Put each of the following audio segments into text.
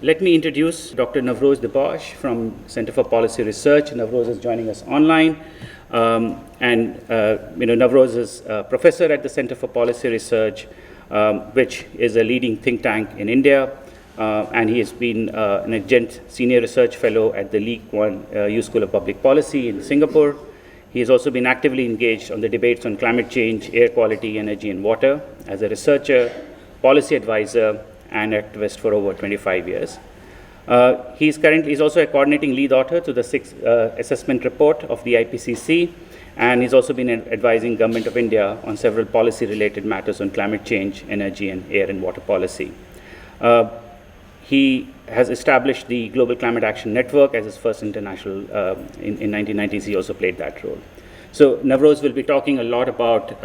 Let me introduce Dr. Navroz Dubash from Center for Policy Research. Navroz is joining us online. Navroz is a professor at the Center for Policy Research, which is a leading think tank in India. And he has been an adjunct senior research fellow at the Lee Kuan Yew School of Public Policy in Singapore. He has also been actively engaged on the debates on climate change, air quality, energy, and water as a researcher, policy advisor, and activist for over 25 years. He's also a coordinating lead author to the sixth assessment report of the IPCC, and he's also been advising Government of India on several policy-related matters on climate change, energy, and air and water policy. He has established the Global Climate Action Network as his first international, in 1990s, he also played that role. So Navroz will be talking a lot about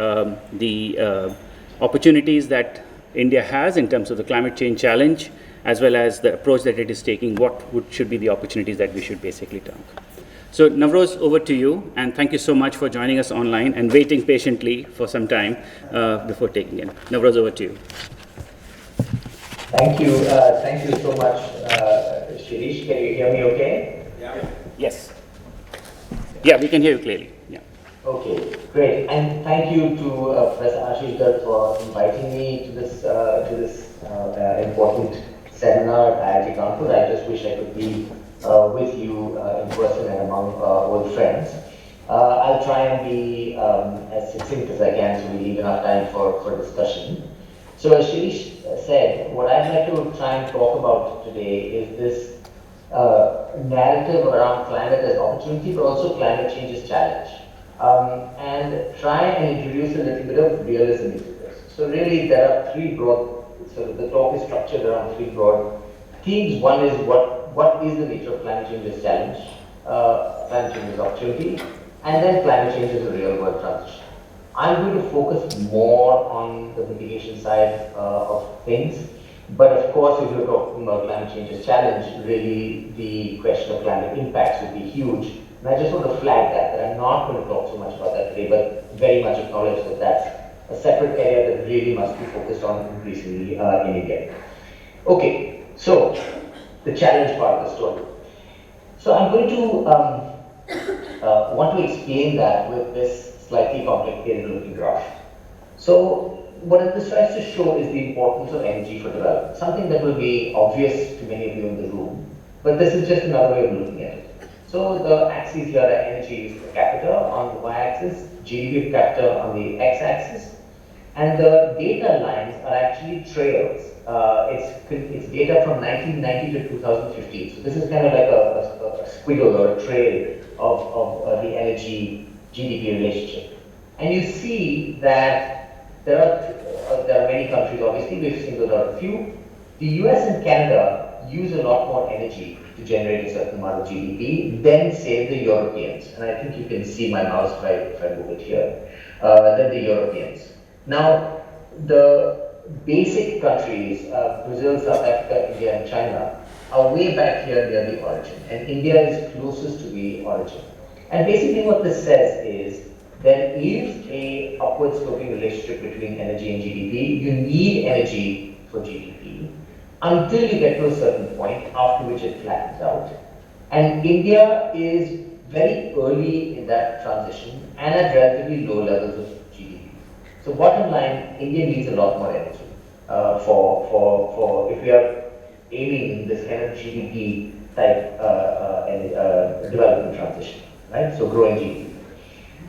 the opportunities that India has in terms of the climate change challenge, as well as the approach that it is taking, should be the opportunities that we should basically take. So Navroz, over to you, and thank you so much for joining us online and waiting patiently for some time before taking in. Navroz, over to you. Thank you so much, Shirish. Can you hear me okay? Yeah. Yes. Yeah, we can hear you clearly. Yeah. Okay, great. And thank you to Professor Ashish Dutt for inviting me to this important seminar at IIT Kanpur. I just wish I could be with you in person and among old friends. I'll try and be as succinct as I can so we leave enough time for discussion. So as Shirish said, what I'd like to try and talk about today is this narrative around climate as opportunity, but also climate change as challenge. And try and introduce a little bit of realism into this. So really there are three broad, so the talk is structured around three broad themes. One is what is the nature of climate change as challenge, climate change as opportunity, and then climate change as a real world transition. I'm going to focus more on the mitigation side of things, but of course if you're talking about climate change as challenge, really the question of climate impacts would be huge. And I just want to flag that I'm not going to talk so much about that today, but very much acknowledge that that's a separate area that really must be focused on increasingly in India. Okay, so the challenge part of the story. So I'm going to want to explain that with this slightly complicated looking graph. So what this tries to show is the importance of energy for development, something that will be obvious to many of you in the room, but this is just another way of looking at it. So the axes here are energy per capita on the y-axis, GDP per capita on the x-axis, and the data lines are actually trails. It's data from 1990 to 2015. So this is kind of like a squiggle or a trail of the energy GDP relationship. And you see that there are many countries, obviously, we've singled out a few. The US and Canada use a lot more energy to generate a certain amount of GDP than, say, the Europeans. And I think you can see my mouse if I move it here, than the Europeans. Now, the basic countries, Brazil, South Africa, India, and China, are way back here near the origin. And India is closest to the origin. And basically what this says is there is a upward sloping relationship between energy and GDP. You need energy for GDP until you get to a certain point, after which it flattens out. And India is very early in that transition and at relatively low levels of GDP. So bottom line, India needs a lot more energy for if we are aiming this kind of GDP type development transition. Right? So growing GDP.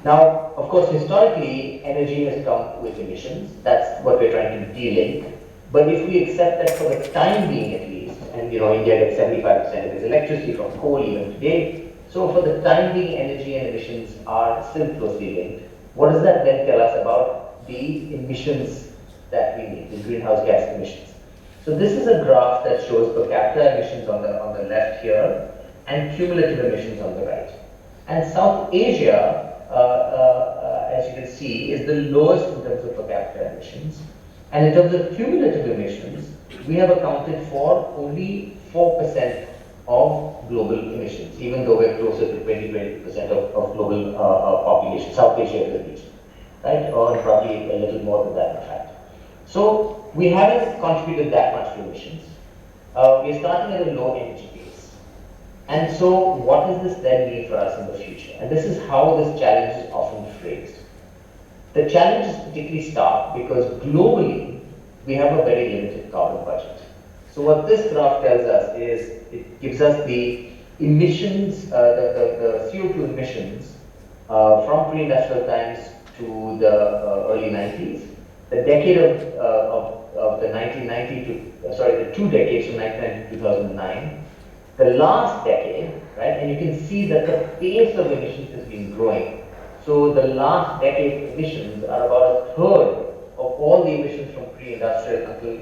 Now, of course, historically, energy has come with emissions. That's what we're trying to de-link. But if we accept that for the time being at least, and India gets 75% of its electricity from coal even today, so for the time being, energy and emissions are still closely linked. What does that then tell us about the emissions that we need, the greenhouse gas emissions? So this is a graph that shows per capita emissions on the left here, and cumulative emissions on the right. And South Asia, as you can see, is the lowest in terms of per capita emissions. And in terms of cumulative emissions, we have accounted for only 4% of global emissions, even though we're closer to 20% of global population. South Asia is the region, right? Or probably a little more than that, in fact. So we haven't contributed that much to emissions. we're starting at a low energy base. And so what does this then mean for us in the future? And this is how this challenge is often phrased. The challenge is particularly stark because globally, we have a very limited carbon budget. So what this graph tells us is, it gives us the emissions, the CO2 emissions from pre-industrial times to the early 90s. The decade of the 1990 to, the 2 decades from 1990 to 2009. The last decade, right, and you can see that the pace of emissions has been growing. So the last decade emissions are about a third of all the emissions from pre-industrial until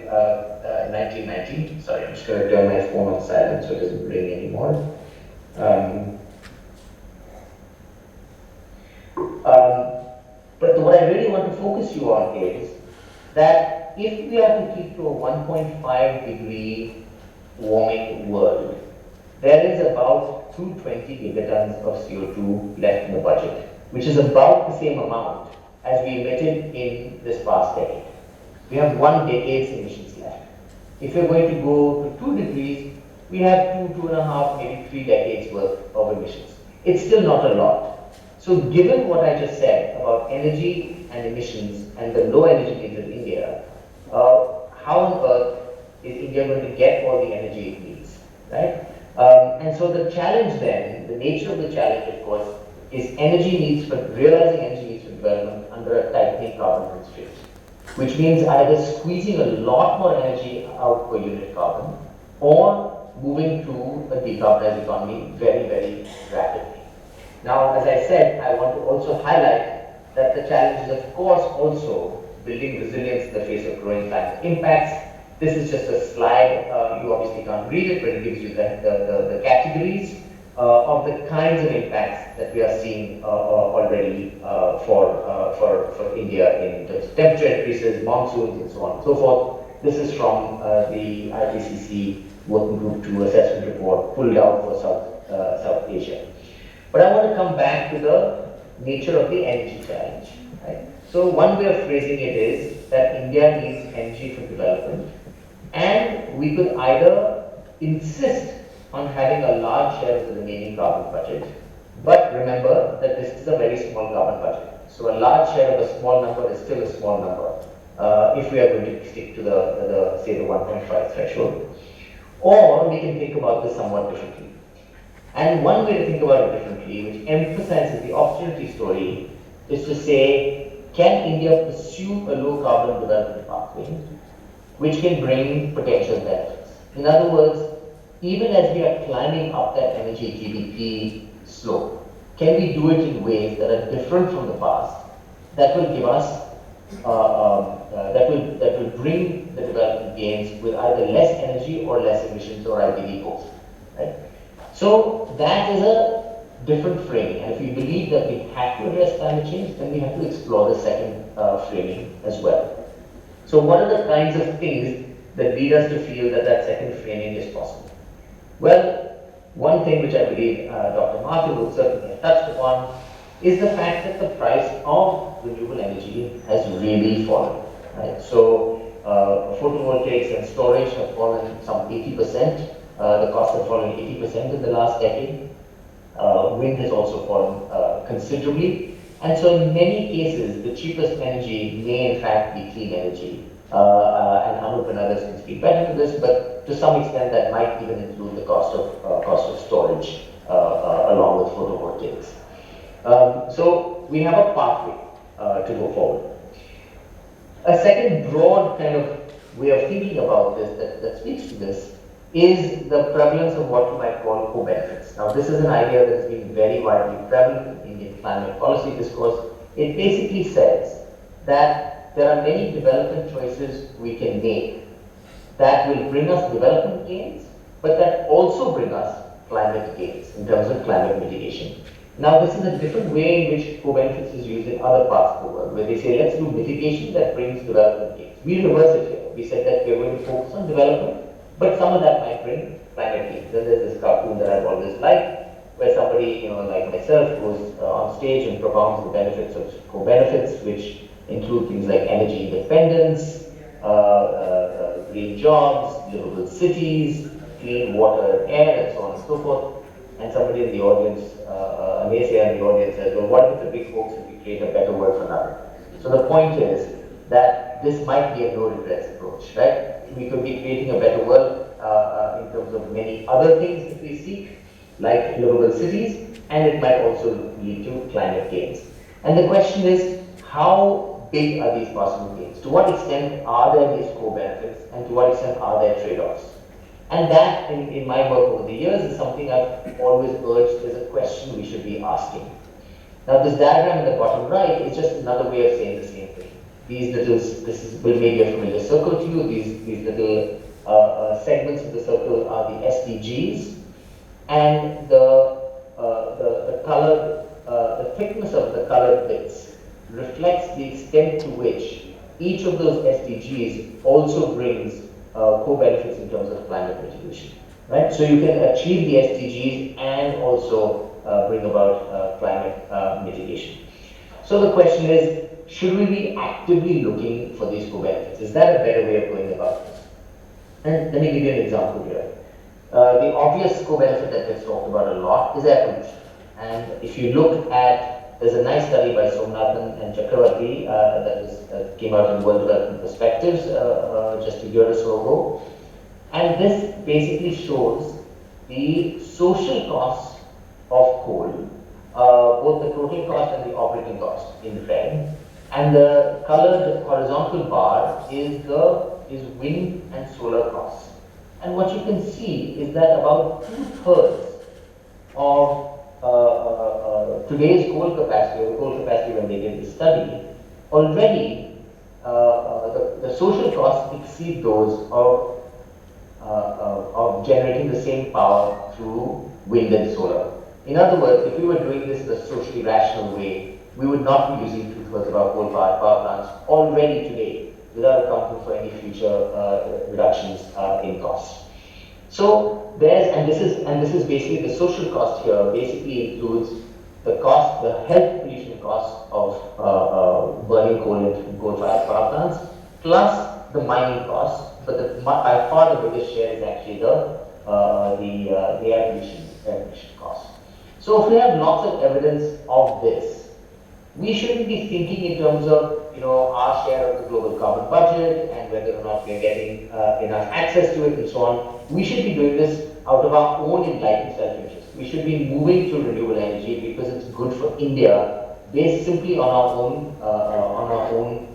1990. Sorry, I'm just going to turn my phone on silent so it doesn't ring anymore. But what I really want to focus you on is that if we are to keep to a 1.5 degree warming world, there is about 220 gigatons of CO2 left in the budget, which is about the same amount as we emitted in this past decade. We have 1 decade's emissions left. If we're going to go to 2 degrees, we have 2.5, maybe 3 decades worth of emissions. It's still not a lot. So given what I just said about energy and emissions and the low energy needs of India, how on earth is India going to get all the energy it needs, right? And so the challenge then, the nature of the challenge, of course, is realizing energy needs for development under a tightening carbon constraint, which means either squeezing a lot more energy out per unit carbon or moving to a decarbonized economy very, very rapidly. Now, as I said, I want to also highlight that the challenge is, of course, also building resilience in the face of growing climate impacts. This is just a slide. You obviously can't read it, but it gives you the categories of the kinds of impacts that we are seeing already for India in terms of temperature increases, monsoons, and so on and so forth. This is from the IPCC Working Group 2 assessment report pulled out for South Asia. But I want to come back to the nature of the energy challenge. Right? So one way of phrasing it is that India needs energy for development, and we could either insist on having a large share of the remaining carbon budget, but remember that this is a very small carbon budget. So a large share of a small number is still a small number if we are going to stick to the say the 1.5 threshold. Or we can think about this somewhat differently. And one way to think about it differently, which emphasizes the opportunity story, is to say, can India pursue a low carbon development pathway which can bring potential benefits? In other words, even as we are climbing up that energy GDP slope, can we do it in ways that are different from the past, that will give us, that will bring the development gains with either less energy or less emissions or ideally both, right? So that is a different framing, and if we believe that we have to address climate change, then we have to explore the second framing as well. So what are the kinds of things that lead us to feel that that second framing is possible? Well, one thing which I believe Dr. Martin will certainly have touched upon is the fact that the price of renewable energy has really fallen. Right? So photovoltaics and storage have fallen some 80%. The costs have fallen 80% in the last decade. Wind has also fallen considerably. And so in many cases, the cheapest energy may in fact be clean energy. And Anup and others can speak better to this, but to some extent that might even include the cost of storage along with photovoltaics. So we have a pathway to go forward. A second broad kind of way of thinking about this that speaks to this is the prevalence of what you might call co-benefits. Now, this is an idea that has been very widely prevalent in Indian climate policy discourse. It basically says that there are many development choices we can make that will bring us development gains, but that also bring us climate gains in terms of climate mitigation. Now, this is a different way in which co-benefits is used in other parts of the world, where they say, let's do mitigation that brings development gains. We reverse it here. We said that we're going to focus on development, but some of that might bring climate gains. Then there's this cartoon that I've always liked, where somebody, like myself, goes on stage and propounds the benefits of co-benefits, which include things like energy independence, green jobs, livable cities, clean water and air, and so on and so forth. And somebody in the audience, a naysayer in the audience says, well, what if it's a big hoax if we create a better world for nothing? So the point is that this might be a no regrets approach, right? We could be creating a better world in terms of many other things that we seek, like livable cities, and it might also lead to climate gains. And the question is, how big are these possible gains? To what extent are there these co-benefits, and to what extent are there trade-offs? And that, in my work over the years, is something I've always urged is a question we should be asking. Now, this diagram in the bottom right is just another way of saying the same thing. These little, will make a familiar circle to you. These little segments of the circle are the SDGs, and the colored, the thickness of the colored bits reflects the extent to which each of those SDGs also brings co-benefits in terms of climate mitigation, right? So you can achieve the SDGs and also bring about climate mitigation. So the question is, should we be actively looking for these co-benefits? Is that a better way of going about this? And let me give you an example here. The obvious co-benefit that gets talked about a lot is air pollution. And if you look at, there's a nice study by Somnathan and Chakravarti that came out in World Development Perspectives just a year or so ago. And this basically shows the social costs of coal, both the total cost and the operating cost in red. And the colored horizontal bar is wind and solar costs. And what you can see is that about 2/3 of today's coal capacity, or the coal capacity when they did the study, already the social costs exceed those of generating the same power through wind and solar. In other words, if we were doing this the socially rational way, we would not be using 2/3 of our coal-fired power plants already today without accounting for any future reductions in costs. So this is basically the social cost here. Basically includes the cost, the health pollution cost of burning coal in coal-fired power plants, plus the mining costs. But by far the biggest share is actually the air pollution cost. So if we have lots of evidence of this, we shouldn't be thinking in terms of our share of the global carbon budget and whether or not we're getting enough access to it and so on. We should be doing this out of our own enlightened self-interest. We should be moving to renewable energy because it's good for India, based simply on our own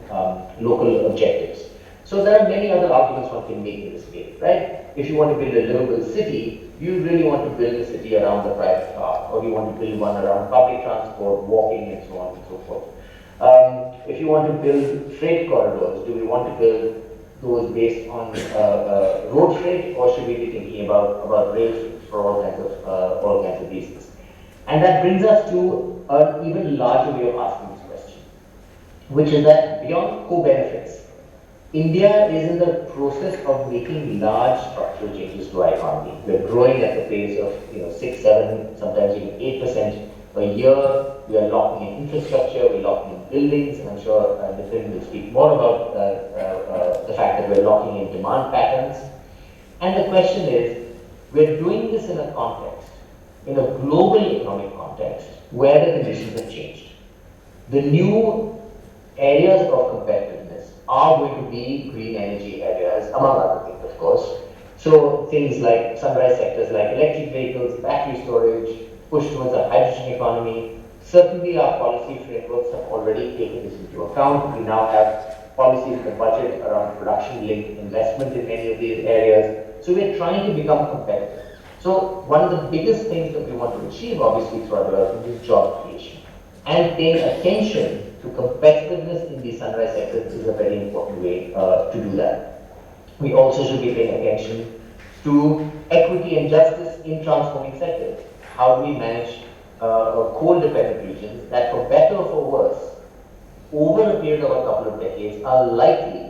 local objectives. So there are many other arguments one can make in this case, right? If you want to build a livable city, you really want to build a city around the private car, or you want to build one around public transport, walking, and so on and so forth. If you want to build freight corridors, do we want to build those based on road freight, or should we be thinking about rail freight for all kinds of reasons? And that brings us to an even larger way of asking this question, which is that beyond co-benefits, India is in the process of making large structural changes to our economy. We're growing at the pace of 6, 7, sometimes even 8% a year. We are locking in infrastructure, we're locking in buildings, and I'm sure Nitin will speak more about the fact that we're locking in demand patterns. And the question is, we're doing this in a context, in a global economic context, where the conditions have changed. The new areas of competitiveness are going to be green energy areas, among other things, of course. So things like sunrise sectors like electric vehicles, battery storage, push towards a hydrogen economy. Certainly our policy frameworks have already taken this into account. We now have policies in the budget around production-linked investment in many of these areas. So we're trying to become competitive. So one of the biggest things that we want to achieve, obviously, through our development is job creation. And paying attention to competitiveness in these sunrise sectors is a very important way to do that. We also should be paying attention to equity and justice in transforming sectors. How do we manage coal-dependent regions that, for better or for worse, over a period of a couple of decades, are likely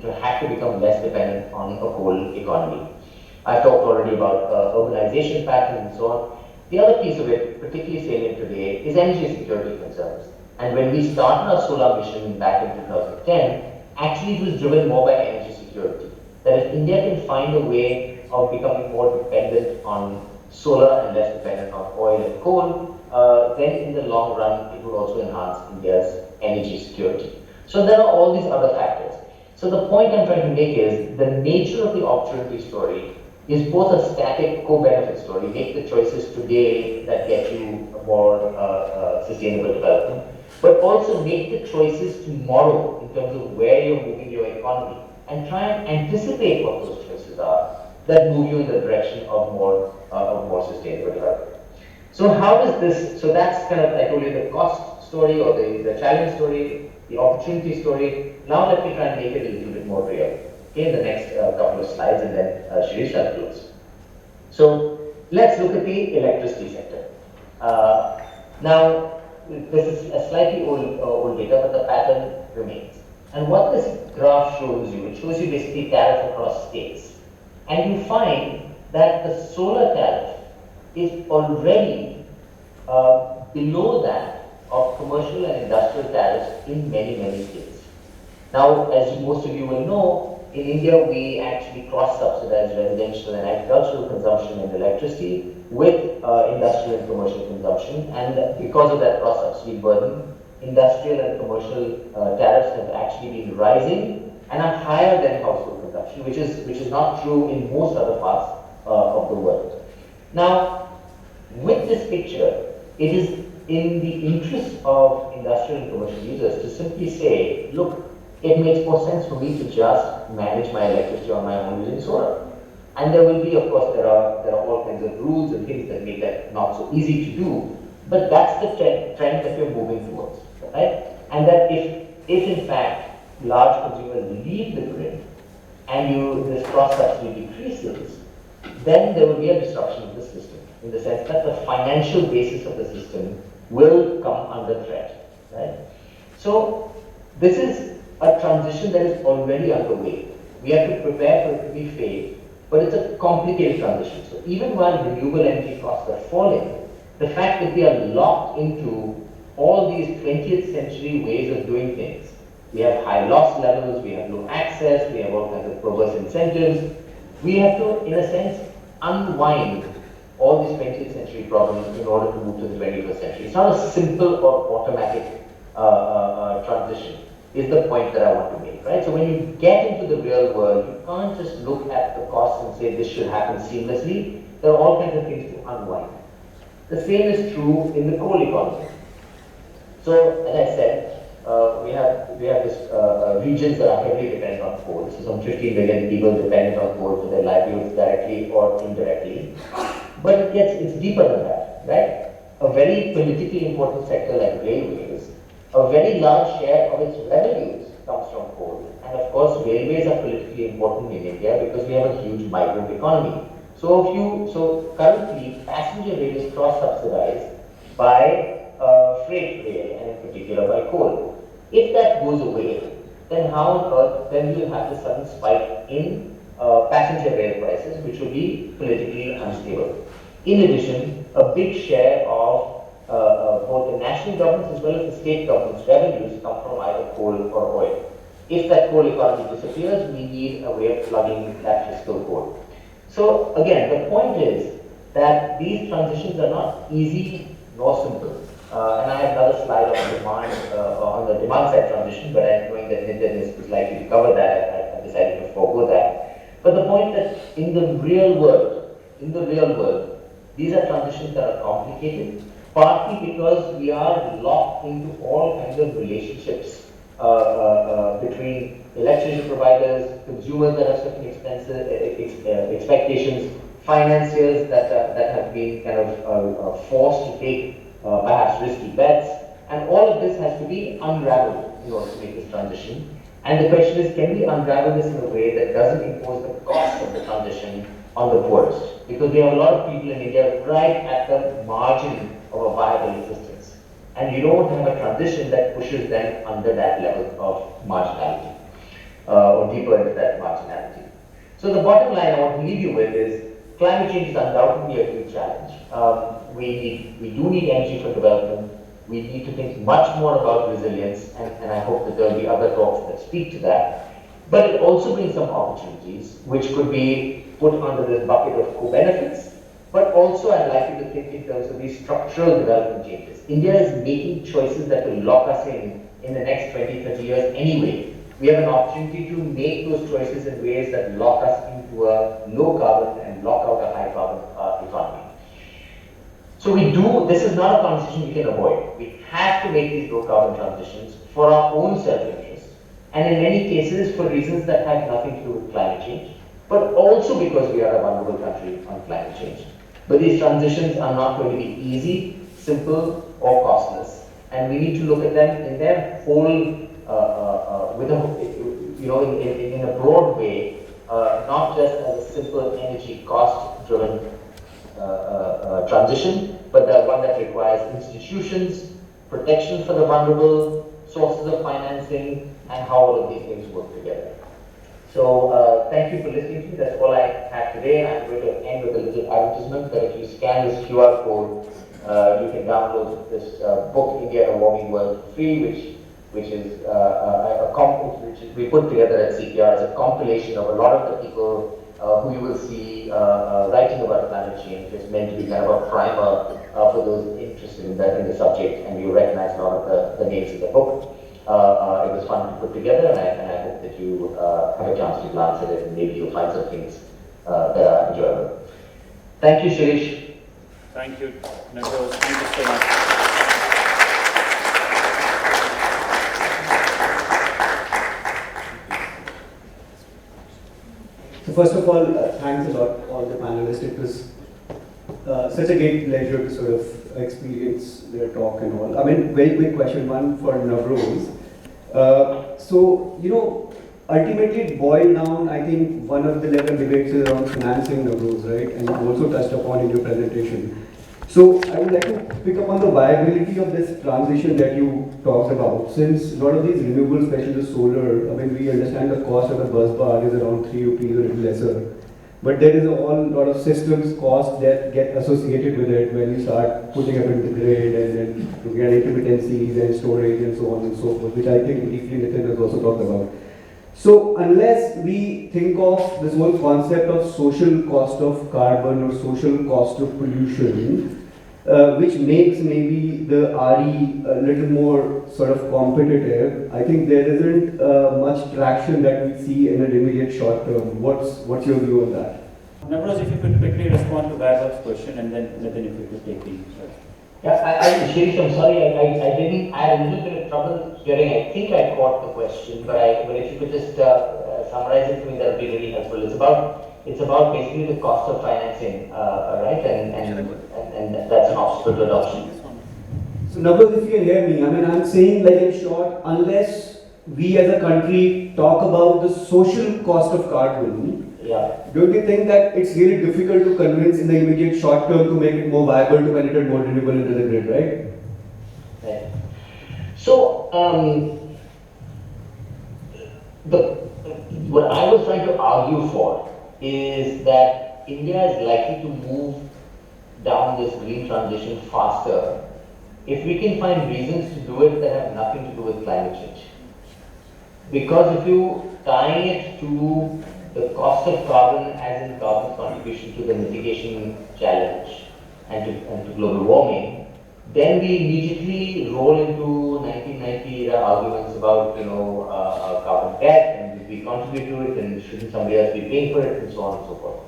to have to become less dependent on a coal economy. I've talked already about urbanization patterns and so on. The other piece of it, particularly salient today, is energy security concerns. And when we started our solar mission back in 2010, actually it was driven more by energy security security. That if India can find a way of becoming more dependent on solar and less dependent on oil and coal, then in the long run, it will also enhance India's energy security. So there are all these other factors. So the point I'm trying to make is the nature of the opportunity story is both a static co-benefit story, make the choices today that get you a more sustainable development, but also make the choices tomorrow in terms of where you're moving your economy and try and anticipate what those choices are that move you in the direction of more sustainable development. So how does this, so that's kind of, I told you the cost story or the challenge story, the opportunity story. Now let me try and make it a little bit more real. Okay, in the next couple of slides, and then Shirish will close. So let's look at the electricity sector. Now, this is a slightly old data, but the pattern remains. And what this graph shows you, it shows you basically tariff across states. And you find that the solar tariff is already below that of commercial and industrial tariffs in many, many states. Now, as most of you will know, in India, we actually cross-subsidize residential and agricultural consumption and electricity with industrial and commercial consumption. And because of that cross-subsidy burden, industrial and commercial tariffs have actually been rising and are higher than household consumption, which is not true in most other parts of the world. Now, with this picture, it is in the interest of industrial and commercial users to simply say, look, it makes more sense for me to just manage my electricity on my own using solar. And there will be, of course, there are all kinds of rules and things that make that not so easy to do, but that's the trend that we're moving towards, right? And that if in fact large consumers leave the grid and this cross-subsidy decreases, then there will be a disruption of the system in the sense that the financial basis of the system will come under threat, right? So this is a transition that is already underway. We have to prepare for it to be phased, but it's a complicated transition. So even while renewable energy costs are falling, the fact that we are locked into all these 20th century ways of doing things, we have high loss levels, we have low access, we have all kinds of perverse incentives, we have to, in a sense, unwind all these 20th century problems in order to move to the 21st century. It's not a simple or automatic transition, is the point that I want to make, right? So when you get into the real world, you can't just look at the costs and say this should happen seamlessly. There are all kinds of things to unwind. The same is true in the coal economy. So, as I said, we have this regions that are heavily dependent on coal. So some 15 million people dependent on coal for their livelihoods directly or indirectly. But it's deeper than that, right? A very politically important sector like railways, a very large share of its revenues comes from coal. And of course, railways are politically important in India because we have a huge migrant economy. So currently, passenger rail is cross-subsidized by freight rail, and in particular by coal. If that goes away, then how on earth, then you will have this sudden spike in passenger rail prices, which will be politically unstable. In addition, a big share of both the national governments as well as the state governments' revenues come from either coal or oil. If that coal economy disappears, we need a way of plugging that fiscal hole. So again, the point is that these transitions are not easy nor simple. And I have another slide on the demand side transition, but knowing that Nitin is likely to cover that, I decided to forego that. But the point that in the real world, these are transitions that are complicated, partly because we are locked into all kinds of relationships between electricity providers, consumers that have certain expectations, financiers that have been kind of forced to take perhaps risky bets, and all of this has to be unraveled in order to make this transition. And the question is, can we unravel this in a way that doesn't impose the cost of the transition on the poorest? Because we have a lot of people in India right at the margin of a viable existence. And you don't want to have a transition that pushes them under that level of marginality, or deeper into that marginality. So the bottom line I want to leave you with is, climate change is undoubtedly a huge challenge. We do need energy for development. We need to think much more about resilience, and I hope that there will be other talks that speak to that. But it also brings some opportunities, which could be put under this bucket of co-benefits. But also, I'd like you to think in terms of these structural development changes. India is making choices that will lock us in the next 20, 30 years anyway. We have an opportunity to make those choices in ways that lock us into a low carbon and lock out a high carbon economy. So this is not a transition we can avoid. We have to make these low carbon transitions for our own self-interest, and in many cases for reasons that have nothing to do with climate change, but also because we are a vulnerable country on climate change. But these transitions are not going to be easy, simple, or costless, and we need to look at them in their whole, in a broad way, not just as a simple energy cost-driven transition, but one that requires institutions, protection for the vulnerable, sources of financing, and how all of these things work together. So thank you for listening to me. That's all I have today. I'm going to end with a little advertisement that if you scan this QR code, you can download this book, India in a Warming World, for free, which is which we put together at CPR as a compilation of a lot of the people who you will see writing about climate change. It's meant to be kind of a primer for those interested in the subject, and you recognize a lot of the names in the book. It was fun to put together, and I hope that you have a chance to glance at it, and maybe you'll find some things that are enjoyable. Thank you, Shirish. Thank you, Navroz. Thank you so much. So first of all, thanks a lot, all the panelists. It was such a great pleasure to sort of experience their talk and all. I mean, very quick question, one for Navroz. Ultimately it boiled down, I think one of the level debates is around financing Navroz, right? And you also touched upon in your presentation. So I would like to pick up on the viability of this transition that you talked about. Since a lot of these renewables, especially the solar, I mean, we understand the cost of the bus bar is around 3 rupees or a little lesser. But there is a lot of systems costs that get associated with it when you start putting up into the grid and then looking at intermittencies and storage and so on and so forth, which I think briefly Nitin has also talked about. So unless we think of this whole concept of social cost of carbon or social cost of pollution, which makes maybe the RE a little more sort of competitive, I think there isn't much traction that we see in an immediate short term. What's your view on that? Navroz, if you could quickly respond to Vaibhav's question, and then if you could take the Yeah, Shirish, I'm sorry, I had a little bit of trouble hearing. I think I caught the question, but if you could just summarize it for me, that would be really helpful. It's about basically the cost of financing, right? And that's an obstacle to adoption. So Navroz, if you can hear me, I mean, I'm saying like in short, unless we as a country talk about the social cost of carbon, don't you think that it's really difficult to convince in the immediate short term to make it more viable to penetrate more renewable into the grid, right? Right. So, what I was trying to argue for is that India is likely to move down this green transition faster if we can find reasons to do it that have nothing to do with climate change. Because if you tie it to the cost of carbon as in carbon's contribution to the mitigation challenge and to global warming, then we immediately roll into 1990 era arguments about carbon debt, and if we contribute to it, then shouldn't somebody else be paying for it, and so on and so forth.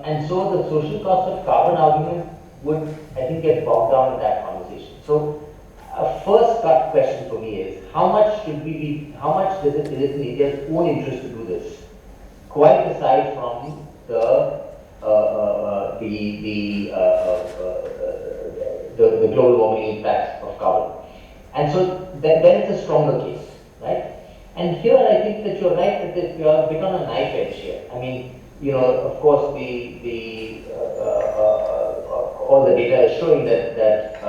And so the social cost of carbon argument would, I think, get bogged down in that conversation. So a first cut question for me is how much is it in India's own interest to do this? Quite aside from the global warming impacts of carbon. And so then it's a stronger case, right? And here I think that you're right that we are a bit on a knife edge here. I mean, of course, all the data is showing that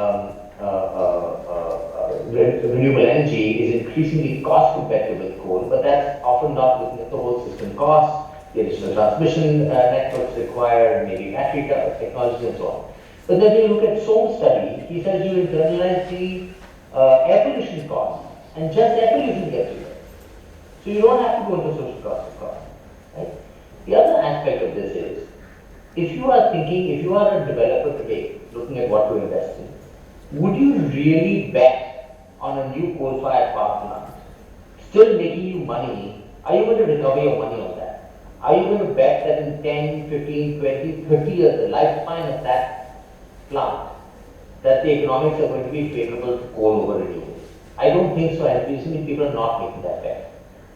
renewable energy is increasingly cost competitive with coal, but that's often not looking at the whole system cost, the additional transmission networks required, maybe battery technology and so on. But then you look at Soam's study, he says you internalize the air pollution cost, and just air pollution gets you there. So you don't have to go into social cost, right? The other aspect of this is, if you are a developer today, looking at what to invest in, would you really bet on a new coal-fired power plant, still making you money? Are you going to recover your money on that? Are you going to bet that in 10, 15, 20, 30 years, the lifespan of that plant, that the economics are going to be favorable to coal over renewables? I don't think so, and recently people are not making that bet.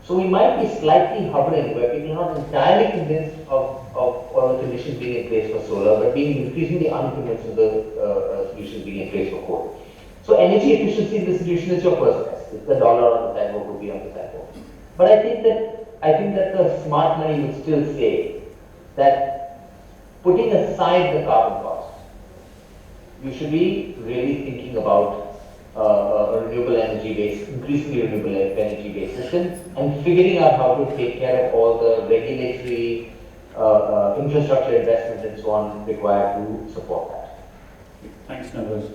So we might be slightly hovering where people are not entirely convinced of all the conditions being in place for solar, but being increasingly unconvinced of the solutions being in place for coal. So energy efficiency in the solution is your first test. It's the dollar on the sidewalk will be on the sidewalk. But I think that the smart money would still say that putting aside the carbon cost, you should be really thinking about a renewable energy based, increasingly renewable energy based system, and figuring out how to take care of all the regulatory infrastructure investment and so on required to support that. Thanks, Navroz.